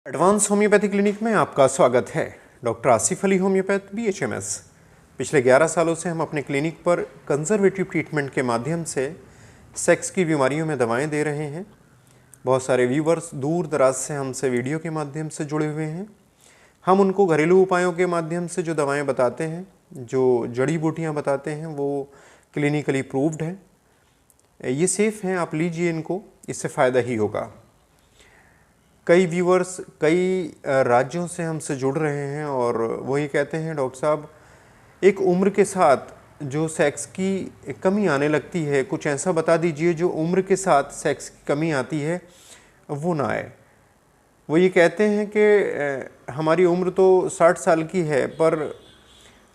Advance homeopathy clinic में आपका स्वागत है। Doctor Asif Ali homeopath BHMS। पिछले 11 सालों से हम अपने क्लिनिक पर कंजर्वेटिव ट्रीटमेंट के माध्यम से सेक्स की बीमारियों में दवाएं दे रहे हैं। बहुत सारे व्यूवर्स दूर दराज से हमसे वीडियो के माध्यम से जुड़े हुए हैं। हम उनको घरेलू उपायों के माध्यम से जो दवाएँ बताते हैं, जो जड़ी बूटियाँ बताते हैं, वो क्लिनिकली प्रूव्ड हैं। ये सेफ़ हैं, आप लीजिए इनको, इससे फ़ायदा ही होगा। कई व्यूअर्स कई राज्यों से हमसे जुड़ रहे हैं और वो ये कहते हैं, डॉक्टर साहब एक उम्र के साथ जो सेक्स की कमी आने लगती है, कुछ ऐसा बता दीजिए जो उम्र के साथ सेक्स की कमी आती है वो ना आए। वो ये कहते हैं कि हमारी उम्र तो 60 साल की है, पर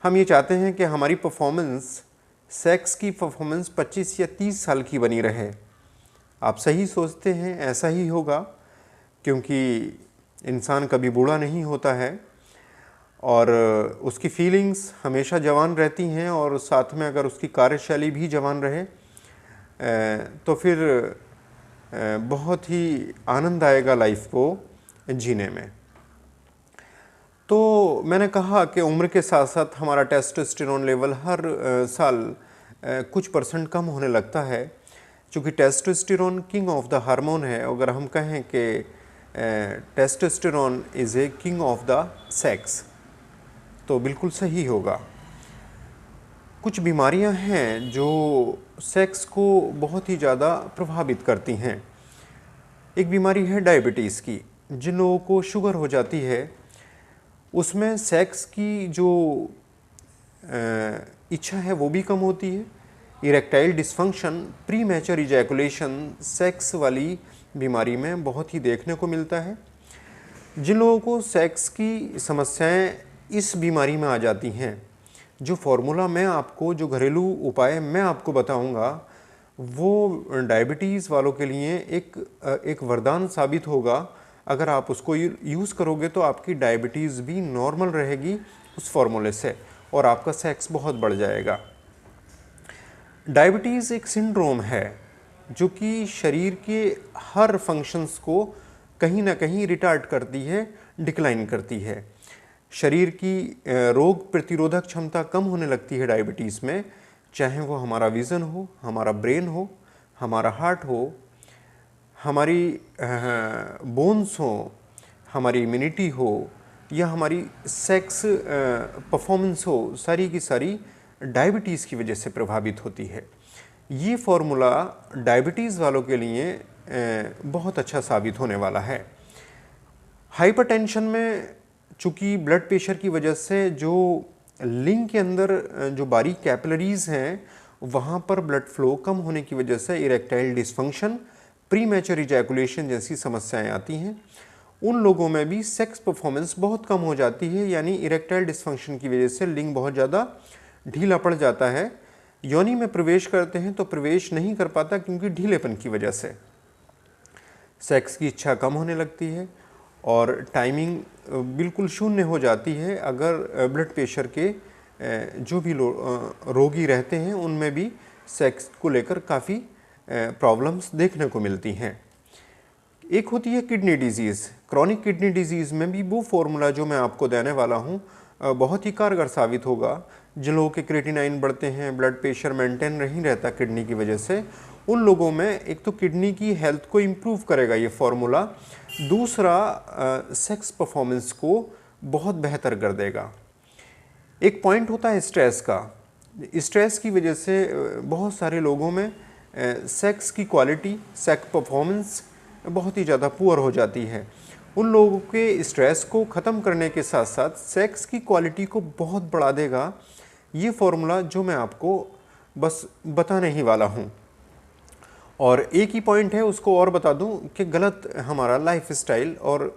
हम ये चाहते हैं कि हमारी परफॉर्मेंस, सेक्स की परफॉर्मेंस 25 या 30 साल की बनी रहे। आप सही सोचते हैं, ऐसा ही होगा, क्योंकि इंसान कभी बूढ़ा नहीं होता है और उसकी फीलिंग्स हमेशा जवान रहती हैं, और साथ में अगर उसकी कार्यशैली भी जवान रहे तो फिर बहुत ही आनंद आएगा लाइफ को जीने में। तो मैंने कहा कि उम्र के साथ साथ हमारा टेस्टोस्टेरोन लेवल हर साल कुछ % कम होने लगता है। चूँकि testosterone king of the hormone है, अगर हम कहें कि testosterone is a king of the sex, तो बिल्कुल सही होगा। कुछ बीमारियां हैं जो सेक्स को बहुत ही ज़्यादा प्रभावित करती हैं। एक बीमारी है डायबिटीज़ की। जिन लोगों को शुगर हो जाती है, उसमें सेक्स की जो इच्छा है वो भी कम होती है। Erectile dysfunction, pre mature ejaculation sex वाली बीमारी में बहुत ही देखने को मिलता है। जिन लोगों को सेक्स की समस्याएं इस बीमारी में आ जाती हैं, जो फॉर्मूला मैं आपको, जो घरेलू उपाय मैं आपको बताऊंगा, वो डायबिटीज़ वालों के लिए एक वरदान साबित होगा। अगर आप उसको यूज़ करोगे तो आपकी डायबिटीज़ भी नॉर्मल रहेगी उस फॉर्मूले से, और आपका सेक्स बहुत बढ़ जाएगा। डायबिटीज़ एक सिंड्रोम है जो कि शरीर के हर फंक्शंस को कहीं ना कहीं रिटार्ड करती है, डिक्लाइन करती है। शरीर की रोग प्रतिरोधक क्षमता कम होने लगती है डायबिटीज़ में, चाहे वो हमारा विज़न हो, हमारा ब्रेन हो, हमारा हार्ट हो, हमारी बोन्स हो, हमारी इम्यूनिटी हो, या हमारी सेक्स परफॉर्मेंस हो, सारी की सारी डायबिटीज़ की वजह से प्रभावित होती है। ये फॉर्मूला डायबिटीज़ वालों के लिए बहुत अच्छा साबित होने वाला है। हाइपरटेंशन में चूँकि ब्लड प्रेशर की वजह से जो लिंग के अंदर जो बारीक कैपिलरीज़ हैं, वहाँ पर ब्लड फ्लो कम होने की वजह से erectile dysfunction, pre mature ejaculation जैसी समस्याएं आती हैं। उन लोगों में भी सेक्स परफॉर्मेंस बहुत कम हो जाती है, यानी इरेक्टाइल डिसफंक्शन की वजह से लिंग बहुत ज़्यादा ढीला पड़ जाता है। योनि में प्रवेश करते हैं तो प्रवेश नहीं कर पाता, क्योंकि ढीलेपन की वजह से सेक्स की इच्छा कम होने लगती है और टाइमिंग बिल्कुल शून्य हो जाती है। अगर ब्लड प्रेशर के जो भी रोगी रहते हैं, उनमें भी सेक्स को लेकर काफ़ी प्रॉब्लम्स देखने को मिलती हैं। एक होती है kidney disease. Chronic kidney disease में भी वो फॉर्मूला जो मैं आपको देने वाला हूँ बहुत ही कारगर साबित होगा। जिन लोगों के क्रेटिनाइन बढ़ते हैं, ब्लड प्रेशर मेंटेन नहीं रहता किडनी की वजह से, उन लोगों में एक तो किडनी की हेल्थ को इम्प्रूव करेगा ये फॉर्मूला, दूसरा सेक्स परफॉर्मेंस को बहुत बेहतर कर देगा। एक पॉइंट होता है स्ट्रेस का। स्ट्रेस की वजह से बहुत सारे लोगों में सेक्स की क्वालिटी, सेक्स परफॉर्मेंस बहुत ही ज़्यादा पुअर हो जाती है। उन लोगों के स्ट्रेस को ख़त्म करने के साथ साथ सेक्स की क्वालिटी को बहुत बढ़ा देगा ये फॉर्मूला, जो मैं आपको बस बताने ही वाला हूँ। और एक ही पॉइंट है, उसको और बता दूं कि गलत हमारा लाइफ स्टाइल और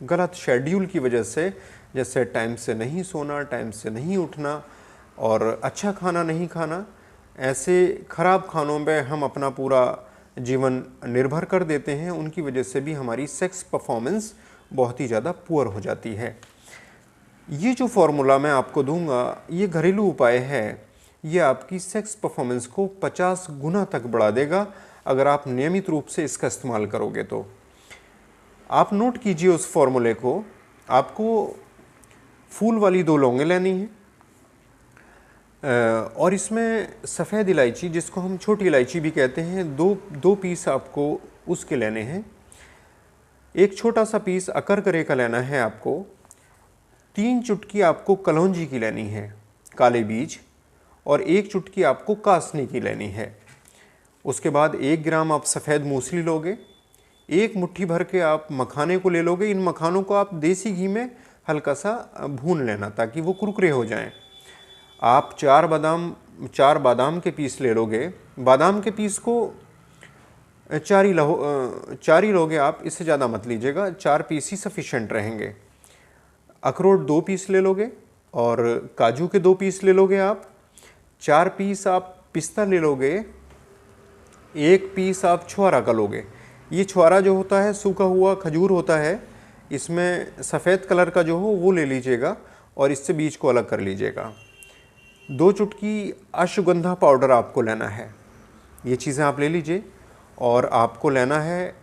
गलत शेड्यूल की वजह से, जैसे टाइम से नहीं सोना, टाइम से नहीं उठना और अच्छा खाना नहीं खाना, ऐसे ख़राब खानों में हम अपना पूरा जीवन निर्भर कर देते हैं। उनकी वजह से भी हमारी सेक्स परफॉर्मेंस बहुत ही ज़्यादा पुअर हो जाती है। ये जो फॉर्मूला मैं आपको दूंगा, ये घरेलू उपाय है, ये आपकी सेक्स परफॉर्मेंस को 50 गुना तक बढ़ा देगा अगर आप नियमित रूप से इसका इस्तेमाल करोगे तो। आप नोट कीजिए उस फॉर्मूले को। आपको फूल वाली 2 लौंगे लेनी हैं और इसमें सफ़ेद इलायची, जिसको हम छोटी इलायची भी कहते हैं, दो पीस आपको उसके लेने हैं। एक छोटा सा पीस अकरकरे का लेना है आपको। 3 चुटकी आपको कलौंजी की लेनी है, काले बीज, और 1 चुटकी आपको कासनी की लेनी है। उसके बाद 1 ग्राम आप सफ़ेद मूसली लोगे। 1 मुट्ठी भर के आप मखाने को ले लोगे। इन मखानों को आप देसी घी में हल्का सा भून लेना ताकि वो कुरकुरे हो जाएं। आप 4 बादाम के पीस ले लोगे। बादाम के पीस को 4 ही लोगे आप, इससे ज़्यादा मत लीजिएगा, 4 पीस ही सफिशेंट रहेंगे। अखरोट 2 पीस ले लोगे और काजू के 2 पीस ले लोगे आप। 4 पीस आप पिस्ता ले लोगे। 1 पीस आप छुआरा का लोगे। ये छुआरा जो होता है सूखा हुआ खजूर होता है, इसमें सफ़ेद कलर का जो हो वो ले लीजिएगा और इससे बीज को अलग कर लीजिएगा। 2 चुटकी अश्वगंधा पाउडर आपको लेना है। ये चीज़ें आप ले लीजिए। और आपको लेना है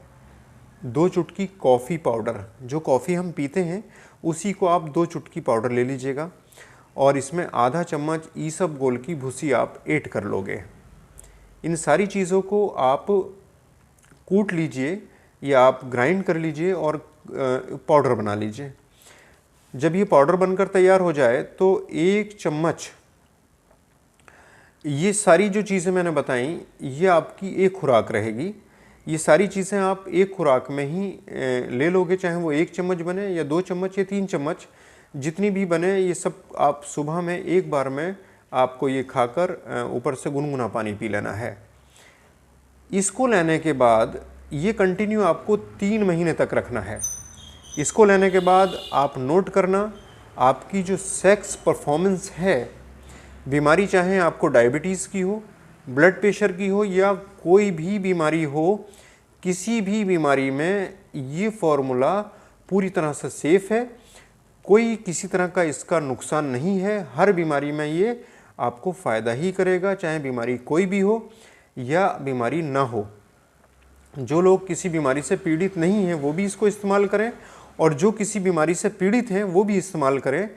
2 चुटकी कॉफ़ी पाउडर। जो कॉफ़ी हम पीते हैं उसी को आप 2 चुटकी पाउडर ले लीजिएगा और इसमें आधा चम्मच ईसबगोल की भूसी आप ऐड कर लोगे। इन सारी चीज़ों को आप कूट लीजिए या आप ग्राइंड कर लीजिए और पाउडर बना लीजिए। जब ये पाउडर बनकर तैयार हो जाए तो 1 चम्मच, ये सारी जो चीज़ें मैंने बताई ये आपकी एक खुराक रहेगी। ये सारी चीज़ें आप एक खुराक में ही ले लोगे, चाहे वो 1 चम्मच बने या 2 चम्मच या 3 चम्मच, जितनी भी बने। ये सब आप सुबह में एक बार में आपको ये खाकर ऊपर से गुनगुना पानी पी लेना है। इसको लेने के बाद ये कंटिन्यू आपको 3 महीने तक रखना है। इसको लेने के बाद आप नोट करना, आपकी जो सेक्स परफॉर्मेंस है, बीमारी चाहे आपको डायबिटीज़ की हो, ब्लड प्रेशर की हो या कोई भी बीमारी हो, किसी भी बीमारी में ये फॉर्मूला पूरी तरह से सेफ़ है। कोई किसी तरह का इसका नुकसान नहीं है। हर बीमारी में ये आपको फ़ायदा ही करेगा, चाहे बीमारी कोई भी हो या बीमारी ना हो। जो लोग किसी बीमारी से पीड़ित नहीं हैं वो भी इसको इस्तेमाल करें और जो किसी बीमारी से पीड़ित हैं वो भी इस्तेमाल करें।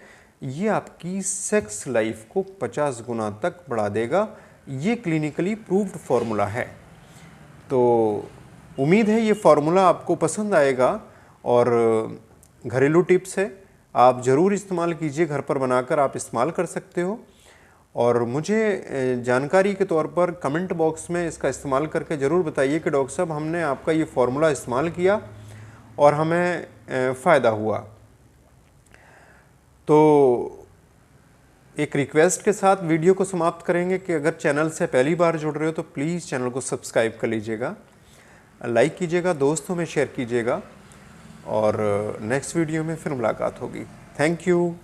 ये आपकी सेक्स लाइफ को 50 गुना तक बढ़ा देगा। ये क्लिनिकली प्रूव्ड फार्मूला है। तो उम्मीद है ये फार्मूला आपको पसंद आएगा और घरेलू टिप्स है, आप ज़रूर इस्तेमाल कीजिए। घर पर बनाकर आप इस्तेमाल कर सकते हो और मुझे जानकारी के तौर पर कमेंट बॉक्स में इसका इस्तेमाल करके ज़रूर बताइए कि डॉक्टर साहब हमने आपका ये फार्मूला इस्तेमाल किया और हमें फ़ायदा हुआ। तो एक रिक्वेस्ट के साथ वीडियो को समाप्त करेंगे कि अगर चैनल से पहली बार जुड़ रहे हो तो प्लीज़ चैनल को सब्सक्राइब कर लीजिएगा, लाइक कीजिएगा, दोस्तों में शेयर कीजिएगा और नेक्स्ट वीडियो में फिर मुलाकात होगी। Thank you.